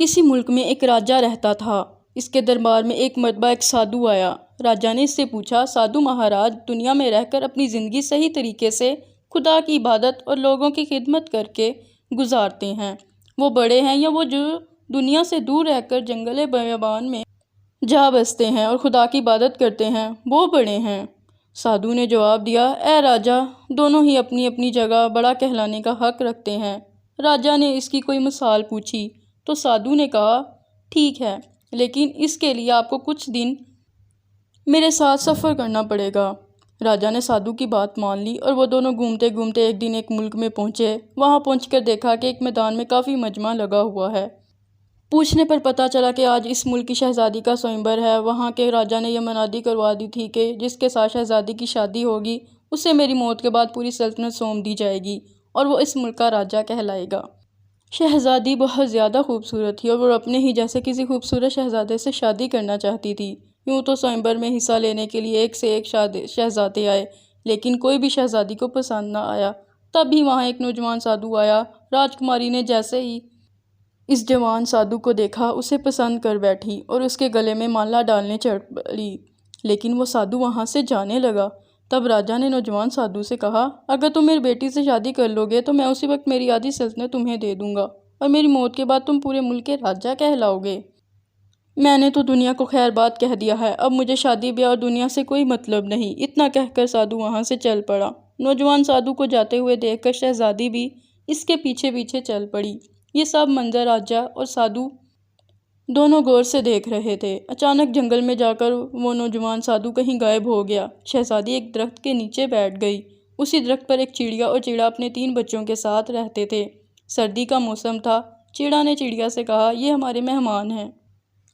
کسی ملک میں ایک راجہ رہتا تھا۔ اس کے دربار میں ایک مرتبہ ایک سادھو آیا۔ راجہ نے اس سے پوچھا، سادھو مہاراج دنیا میں رہ کر اپنی زندگی صحیح طریقے سے خدا کی عبادت اور لوگوں کی خدمت کر کے گزارتے ہیں، وہ بڑے ہیں یا وہ جو دنیا سے دور رہ کر جنگل بیابان میں جا بستے ہیں اور خدا کی عبادت کرتے ہیں، وہ بڑے ہیں؟ سادھو نے جواب دیا، اے راجہ، دونوں ہی اپنی اپنی جگہ بڑا کہلانے کا حق رکھتے ہیں۔ راجہ نے اس کی کوئی مثال پوچھی تو سادھو نے کہا، ٹھیک ہے، لیکن اس کے لیے آپ کو کچھ دن میرے ساتھ سفر کرنا پڑے گا۔ راجہ نے سادھو کی بات مان لی اور وہ دونوں گھومتے گھومتے ایک دن ایک ملک میں پہنچے۔ وہاں پہنچ کر دیکھا کہ ایک میدان میں کافی مجمع لگا ہوا ہے۔ پوچھنے پر پتہ چلا کہ آج اس ملک کی شہزادی کا سوئمبر ہے۔ وہاں کے راجہ نے یہ منادی کروا دی تھی کہ جس کے ساتھ شہزادی کی شادی ہوگی اسے میری موت کے بعد پوری سلطنت سونپ دی جائے گی اور وہ اس ملک کا راجہ کہلائے گا۔ شہزادی بہت زیادہ خوبصورت تھی اور وہ اپنے ہی جیسے کسی خوبصورت شہزادے سے شادی کرنا چاہتی تھی۔ یوں تو سوئمبر میں حصہ لینے کے لیے ایک سے ایک شہزادے آئے، لیکن کوئی بھی شہزادی کو پسند نہ آیا۔ تب بھی وہاں ایک نوجوان سادھو آیا۔ راجکماری نے جیسے ہی اس جوان سادھو کو دیکھا اسے پسند کر بیٹھی اور اس کے گلے میں مالا ڈالنے چڑھ پڑی، لیکن وہ سادھو وہاں سے جانے لگا۔ تب راجہ نے نوجوان سادھو سے کہا، اگر تم میری بیٹی سے شادی کر لو گے تو میں اسی وقت میری آدھی سلطنت تمہیں دے دوں گا اور میری موت کے بعد تم پورے ملک کے راجہ کہلاؤ گے۔ میں نے تو دنیا کو خیر بات کہہ دیا ہے، اب مجھے شادی بیاہ اور دنیا سے کوئی مطلب نہیں۔ اتنا کہہ کر سادھو وہاں سے چل پڑا۔ نوجوان سادھو کو جاتے ہوئے دیکھ کر شہزادی بھی اس کے پیچھے پیچھے چل پڑی۔ یہ سب منظر راجہ اور سادھو دونوں غور سے دیکھ رہے تھے۔ اچانک جنگل میں جا کر وہ نوجوان سادھو کہیں غائب ہو گیا۔ شہزادی ایک درخت کے نیچے بیٹھ گئی۔ اسی درخت پر ایک چڑیا اور چڑا اپنے 3 بچوں کے ساتھ رہتے تھے۔ سردی کا موسم تھا۔ چڑا نے چڑیا سے کہا، یہ ہمارے مہمان ہیں،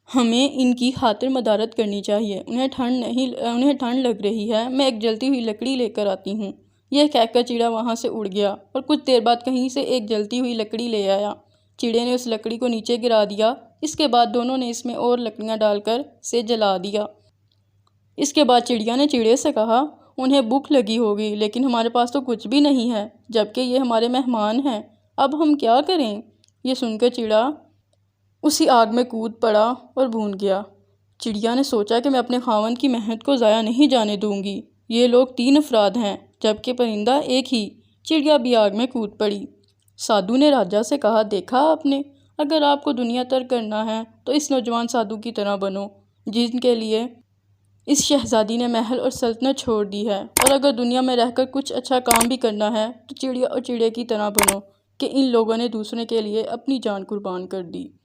ہمیں ان کی خاطر مدارت کرنی چاہیے، انہیں ٹھنڈ لگ رہی ہے، میں ایک جلتی ہوئی لکڑی لے کر آتی ہوں۔ یہ کہہ کر چڑا وہاں سے اڑ گیا اور کچھ دیر بعد کہیں سے ایک جلتی ہوئی لکڑی لے آیا۔ چڑے نے اس لکڑی کو نیچے گرا دیا۔ اس کے بعد دونوں نے اس میں اور لکڑیاں ڈال کر اسے جلا دیا۔ اس کے بعد چڑیا نے چڑے سے کہا، انہیں بھوک لگی ہوگی لیکن ہمارے پاس تو کچھ بھی نہیں ہے، جبکہ یہ ہمارے مہمان ہیں، اب ہم کیا کریں؟ یہ سن کر چڑا اسی آگ میں کود پڑا اور بھون گیا۔ چڑیا نے سوچا کہ میں اپنے خاوند کی محنت کو ضائع نہیں جانے دوں گی۔ یہ لوگ 3 افراد ہیں جبکہ پرندہ ایک ہی۔ چڑیا بھی آگ میں کود پڑی۔ سادھو نے راجہ سے کہا، دیکھا آپ نے، اگر آپ کو دنیا ترک کرنا ہے تو اس نوجوان سادھو کی طرح بنو جن کے لیے اس شہزادی نے محل اور سلطنت چھوڑ دی ہے، اور اگر دنیا میں رہ کر کچھ اچھا کام بھی کرنا ہے تو چڑیا اور چڑے کی طرح بنو کہ ان لوگوں نے دوسرے کے لیے اپنی جان قربان کر دی۔